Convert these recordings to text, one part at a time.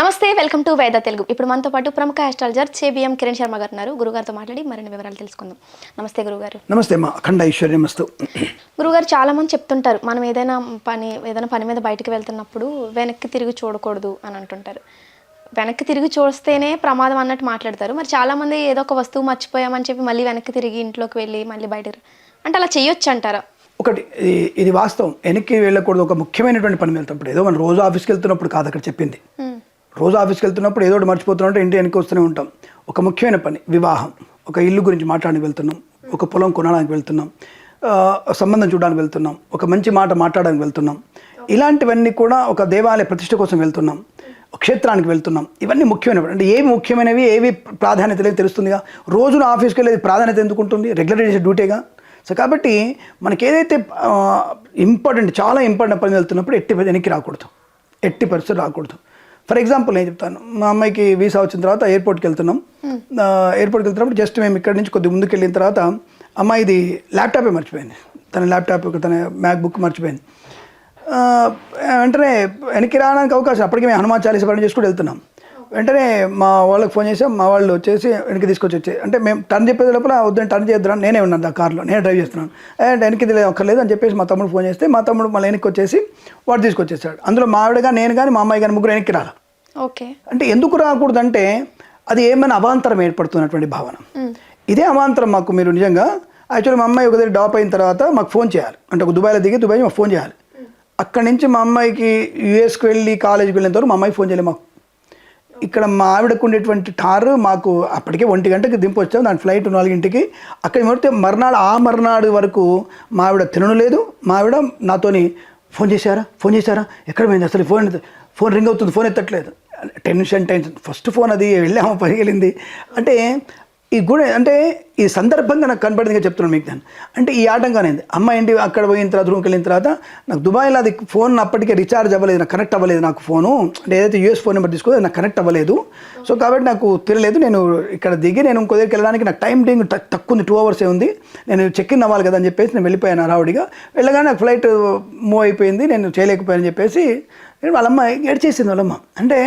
నమస్తే, welcome to వేద తెలుగు. ఇప్పుడు మనతో పాటు ప్రముఖ ఆస్ట్రాలజర్ చేబిఎం కిరణ్ శర్మ గారు ఉన్నారు. గురుగారితో మాట్లాడి మరిన్ని వివరాలు తెలుసుకుందాం. నమస్తే గురుగారు. నమస్తే అమ్మా, అఖండ ఐశ్వర్యమస్తు. గురుగారు, చాలా మంది చెప్తుంటారు మనం ఏదైనా పని మీద బయటకు వెళ్తున్నప్పుడు వెనక్కి తిరిగి చూడకూడదు అని అంటుంటారు. వెనక్కి తిరిగి చూస్తేనే ప్రమాదం అన్నట్టు మాట్లాడతారు. మరి చాలామంది ఏదో ఒక వస్తువు మర్చిపోయామని చెప్పి మళ్ళీ వెనక్కి తిరిగి ఇంట్లోకి వెళ్ళి మళ్ళీ బయట అంటే అలా చేయొచ్చు అంటారా? ఒకటి, ఇది వాస్తవం. వెనక్కి వెళ్ళకూడదు. ఒక ముఖ్యమైనటువంటి పని వెళ్తున్నప్పుడు, ఏదో మనం రోజు ఆఫీస్కి వెళ్తున్నప్పుడు కాదు అక్కడ చెప్పింది. రోజు ఆఫీస్కి వెళ్తున్నప్పుడు ఏదో ఒకటి మర్చిపోతున్నట్టు ఇంటి వెనక్కి వస్తూనే ఉంటాం. ఒక ముఖ్యమైన పని వివాహం, ఒక ఇల్లు గురించి మాట్లాడడానికి వెళ్తున్నాం, ఒక పొలం కొనడానికి వెళ్తున్నాం, సంబంధం చూడడానికి వెళ్తున్నాం, ఒక మంచి మాట మాట్లాడడానికి వెళ్తున్నాం. ఇలాంటివన్నీ కూడా ఒక దేవాలయ ప్రతిష్ట కోసం వెళ్తున్నాం, క్షేత్రానికి వెళ్తున్నాం. ఇవన్నీ ముఖ్యమైనవి. అంటే ఏవి ముఖ్యమైనవి, ఏవి ప్రాధాన్యత లేదు తెలుస్తుందిగా. రోజున ఆఫీస్కి వెళ్ళేది ప్రాధాన్యత ఎందుకు ఉంటుంది? రెగ్యులర్ చేసే డ్యూటీగా. సో కాబట్టి మనకి ఏదైతే ఇంపార్టెంట్, చాలా ఇంపార్టెంట్ పని వెళ్తున్నప్పుడు ఎట్టి వెనక్కి రాకూడదు, ఎట్టి పరిస్థితి రాకూడదు. ఫర్ ఎగ్జాంపుల్ నేను చెప్తాను. మా అమ్మాయికి వీసా వచ్చిన తర్వాత ఎయిర్పోర్ట్కి వెళ్తున్నాం. ఎయిర్పోర్ట్కి వెళ్తున్నప్పుడు జస్ట్ మేము ఇక్కడి నుంచి కొద్దిగా ముందుకు వెళ్ళిన తర్వాత అమ్మాయిది ల్యాప్టాపే మర్చిపోయింది. తన ల్యాప్టాప్, తన మ్యాక్బుక్ మర్చిపోయింది. వెంటనే వెనక్కి రావడానికి అవకాశం, అప్పటికి మేము హనుమాన్ చాలీసా పని చేసుకుంటూ వెళ్తున్నాం. వెంటనే మా వాళ్ళకి ఫోన్ చేసాం. మా వాళ్ళు వచ్చేసి వెనక్కి తీసుకొచ్చి అంటే మేము టర్న్ చెప్పేది లోపల వద్దని టర్న్ చేద్దాం, నేనే ఉన్నాను ఆ కార్లో, నేను డ్రైవ్ చేస్తున్నాను. అండ్ వెనక్కి ఒక్కర్లేదు అని చెప్పేసి మా తమ్ముడు ఫోన్ చేస్తే మా తమ్ముడు మళ్ళీ వెనక్కి వచ్చేసి వాడు తీసుకొచ్చేసాడు. అందులో మా ఆవిడ కానీ, నేను కానీ, మా అమ్మాయి కానీ ముగ్గురు వెనక్కి రాలి. ఓకే. అంటే ఎందుకు రాకూడదు అంటే అది ఏమైనా అవాంతరం ఏర్పడుతున్నటువంటి భావన. ఇదే అవాంతరం మాకు మీరు నిజంగా యాక్చువల్లీ మా అమ్మాయి ఒక దగ్గర డ్రాప్ అయిన తర్వాత మాకు ఫోన్ చేయాలి. అంటే ఒక దుబాయ్లో దిగి దుబాయ్ మాకు ఫోన్ చేయాలి. అక్కడి నుంచి మా అమ్మాయికి యూఎస్కి వెళ్ళి కాలేజీకి వెళ్ళినంత వరకు మా అమ్మాయికి ఫోన్ చేయలేదు. మాకు ఇక్కడ మా ఆవిడకు ఉండేటువంటి టారు మాకు అప్పటికే 1 గంటకి దింపు వచ్చాం. దాని ఫ్లైట్ 4ంటికి. అక్కడ మొదటి మర్నాడు వరకు మా ఆవిడ తినడం లేదు. మా ఆవిడ నాతోని ఫోన్ చేశారా ఎక్కడ పోయింది అసలు, ఫోన్ రింగ్ అవుతుంది, ఫోన్ ఎత్తట్లేదు. టెన్షన్ ఫస్ట్ ఫోన్ అది వెళ్ళాము, పరిగెళ్ళింది. అంటే ఈ కూడా అంటే ఈ సందర్భంగా నాకు కనపడిందిగా చెప్తున్నాను మీకు. దాన్ని అంటే ఈ ఆటంగానే అమ్మ ఏంటి అక్కడ పోయిన తర్వాత రూమ్కి వెళ్ళిన తర్వాత నాకు దుబాయ్లో అది ఫోన్ అప్పటికే రీఛార్జ్ అవ్వలేదు, నాకు కనెక్ట్ అవ్వలేదు. నాకు ఫోను అంటే ఏదైతే యూఎస్ ఫోన్ నెంబర్ తీసుకో నాకు కనెక్ట్ అవ్వలేదు. సో కాబట్టి నాకు తెలియలేదు. నేను ఇక్కడ దిగి నేను ఇంకో దగ్గరికి వెళ్ళడానికి నాకు టైం తక్కువ ఉంది, 2 అవర్సే ఉంది. నేను చెక్ ఇన్ అవ్వాలి కదా అని చెప్పేసి నేను వెళ్ళిపోయాను హడావుడిగా. వెళ్ళగానే నాకు ఫ్లైట్ మూవ్ అయిపోయింది, నేను చేయలేకపోయానని చెప్పేసి వాళ్ళమ్మ ఏడ్చేసింది. వాళ్ళమ్మ అంటే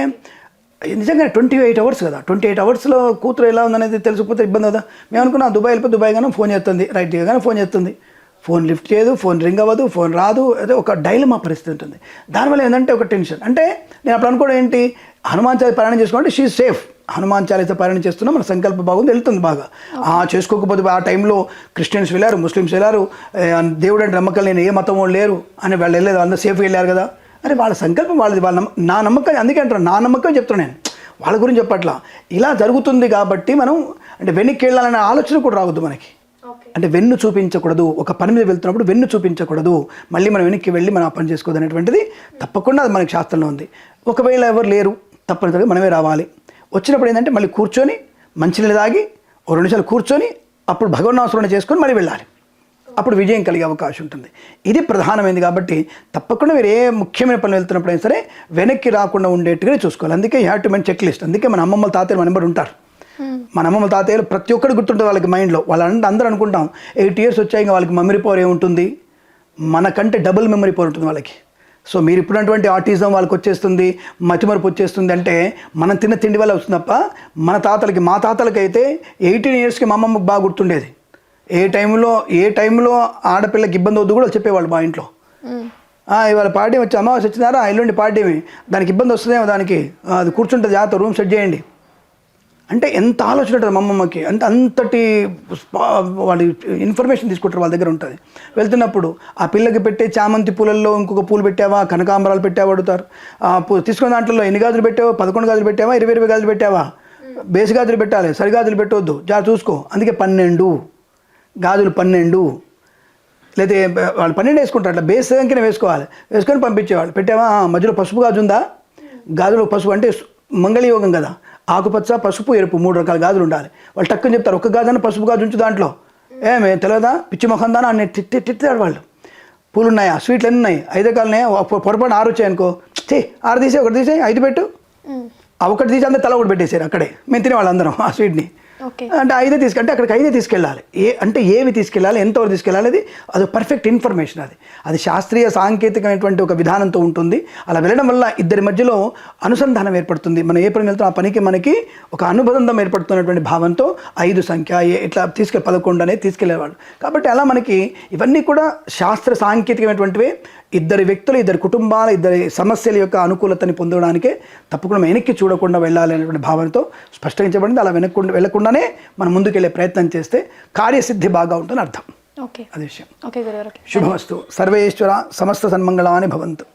నిజంగా 28 అవర్స్ కదా, 28 అవర్స్లో కూతురు ఎలా ఉందనేది తెలిసిపోతే ఇబ్బంది కదా. మేము అనుకున్నాం దుబాయ్ వెళ్ళిపోయి దుబాయ్ కానీ ఫోన్ చేస్తుంది, రైట్ కానీ ఫోన్ చేస్తుంది, ఫోన్ లిఫ్ట్ చేయదు, ఫోన్ రింగ్ అవ్వదు, ఫోన్ రాదు. అదే ఒక డైలమా పరిస్థితి ఉంటుంది. దానివల్ల ఏంటంటే ఒక టెన్షన్. అంటే నేను అప్పుడు అనుకోవడం ఏంటి, హనుమాన్ చాలీసా పారాయణ చేసుకోండి, షీ సేఫ్. హనుమాన్ చాలీసా పారాయణ చేస్తున్నాం, మన సంకల్ప బాగుంది, వెళ్తుంది బాగా. చేసుకోకపోతే ఆ టైంలో క్రిస్టియన్స్ వెళ్ళారు, ముస్లిమ్స్ వెళ్ళారు, దేవుడు అంటే నమ్మకం లేని ఏ మతం వాళ్ళు లేరు అని వాళ్ళు వెళ్ళలేదు, అందరూ సేఫ్గా వెళ్ళారు కదా. అరే వాళ్ళ సంకల్పం వాళ్ళది, నా నమ్మకం. అందుకే అంటారు నా నమ్మకం చెప్తున్నాను నేను, వాళ్ళ గురించి చెప్పట్లా. ఇలా జరుగుతుంది కాబట్టి మనం అంటే వెనక్కి వెళ్ళాలనే ఆలోచన కూడా రావద్దు మనకి. అంటే వెన్ను చూపించకూడదు, ఒక పని మీద వెళ్తున్నప్పుడు వెన్ను చూపించకూడదు, మళ్ళీ మనం వెనక్కి వెళ్ళి మనం ఆ పని చేసుకోవద్దు అనేటువంటిది తప్పకుండా అది మనకి శాస్త్రంలో ఉంది. ఒకవేళ ఎవరు లేరు తప్పనిసరిగా మనమే రావాలి. వచ్చినప్పుడు ఏంటంటే మళ్ళీ కూర్చొని మంచినీళ్ళు తాగి 2 నిమిషాలు కూర్చొని అప్పుడు భగవన్నామస్మరణ చేసుకొని మళ్ళీ వెళ్ళాలి. అప్పుడు విజయం కలిగే అవకాశం ఉంటుంది. ఇది ప్రధానమైనది. కాబట్టి తప్పకుండా మీరు ఏ ముఖ్యమైన పనులు వెళ్తున్నప్పుడైనా సరే వెనక్కి రాకుండా ఉండేట్టుగా చూసుకోవాలి. అందుకే have to main check list. అందుకే మన అమ్మమ్మల తాతయ్యలు మన నెంబర్ ఉంటారు. మన అమ్మమ్మల తాతయ్యలు ప్రతి ఒక్కరు గుర్తుంటుంది వాళ్ళకి మైండ్లో. అందరూ అనుకుంటాం 8 ఇయర్స్ వచ్చాయి ఇంకా వాళ్ళకి మెమరీ పవర్ ఏముంటుంది, మనకంటే డబుల్ మెమరీ పవర్ ఉంటుంది వాళ్ళకి. సో మీరు ఇప్పుడున్నటువంటి ఆటిజం వాళ్ళకి వచ్చేస్తుంది, మతిమరుపు వచ్చేస్తుంది అంటే మనం తిన్న తిండి వల్ల వస్తుంది తప్ప మన తాతలకి, మా తాతలకైతే 18 ఇయర్స్కి మా అమ్మమ్మకి బాగా గుర్తుండేది. ఏ టైంలో ఆడపిల్లకి ఇబ్బంది అవుద్దు కూడా చెప్పేవాళ్ళు మా ఇంట్లో. ఇవాళ పార్టీ వచ్చి అమావాస్య వచ్చినారా, ఎల్లుండి పార్టీ, దానికి ఇబ్బంది వస్తుందేమో, దానికి అది కూర్చుంటుంది జాగ్రత్త, రూమ్ సెట్ చేయండి అంటే ఎంత ఆలోచన ఉంటుంది మా అమ్మమ్మకి. అంతటి వాళ్ళు ఇన్ఫర్మేషన్ తీసుకుంటారు, వాళ్ళ దగ్గర ఉంటుంది. వెళ్తున్నప్పుడు ఆ పిల్లకి పెట్టే చామంతి పూలల్లో ఇంకొక పూలు పెట్టావా, కనకాంబరాలు పెట్టావా అడుగుతారు. తీసుకున్న దాంట్లో ఎన్ని గాజులు పెట్టావా, 11 గాజులు పెట్టావా, 20 గాజులు పెట్టావా, బేసి గాజులు పెట్టాలి, సరి గాజులు పెట్టవద్దు, చూసుకో. అందుకే 12 గాజులు, 12 లేదా వాళ్ళు 12 వేసుకుంటారు. అట్లా బేస్ సంఖ్యనే వేసుకొని పంపించేవాళ్ళు. పెట్టావా, మధ్యలో పసుపు గాజు ఉందా, గాజులు పసుపు అంటే మంగళయోగం కదా, ఆకుపచ్చ, పసుపు, ఎరుపు 3 రకాల గాజులు ఉండాలి. వాళ్ళు టక్కుని చెప్తారు, ఒక్క గాజు అన్న పసుపు గాజు ఉంచు దాంట్లో, ఏమే తెలియదా పిచ్చి ముఖం దానా అని తిట్టాడు వాళ్ళు. పూలు ఉన్నాయా, స్వీట్లు ఎన్ని ఉన్నాయి, 5 రకాలు ఉన్నాయా, పొరపాటు 6 వచ్చాయనుకో, 6 తీసే, 1 తీసే, 5 పెట్టు. ఆ ఒకటి తీసి అందరూ తల ఒకటి పెట్టేశారు అక్కడే. మేము తినేవాళ్ళు అందరం ఆ స్వీట్ని. ఓకే. అంటే అంటే అక్కడికి 5 తీసుకెళ్ళాలి. అంటే ఏవి తీసుకెళ్ళాలి, ఎంతవరకు తీసుకెళ్ళాలి, అది పర్ఫెక్ట్ ఇన్ఫర్మేషన్. అది శాస్త్రీయ సాంకేతికమైనటువంటి ఒక విధానంతో ఉంటుంది. అలా వెళ్ళడం వల్ల ఇద్దరి మధ్యలో అనుసంధానం ఏర్పడుతుంది. మనం ఏ పని వెళ్తాం ఆ పనికి మనకి ఒక అనుబంధం ఏర్పడుతున్నటువంటి భావంతో 5 సంఖ్య ఇట్లా 11 అనేది తీసుకెళ్లేవాళ్ళు. కాబట్టి అలా మనకి ఇవన్నీ కూడా శాస్త్ర సాంకేతికమైనటువంటివి. ఇద్దరి వ్యక్తులు, ఇద్దరి కుటుంబాల, ఇద్దరి సమస్యల యొక్క అనుకూలతని పొందడానికే తప్పకుండా వెనక్కి చూడకుండా వెళ్ళాలి అనేటువంటి భావనతో స్పష్టంచబడింది. అలా వెళ్ళకుండానే మనం ముందుకెళ్ళే ప్రయత్నం చేస్తే కార్యసిద్ధి బాగా ఉంటుందని అర్థం. ఓకే, అది విషయం. ఓకే గురుగారు. శుభమస్తు. సర్వేశ్వర సమస్త సన్మంగళాని భవంతు.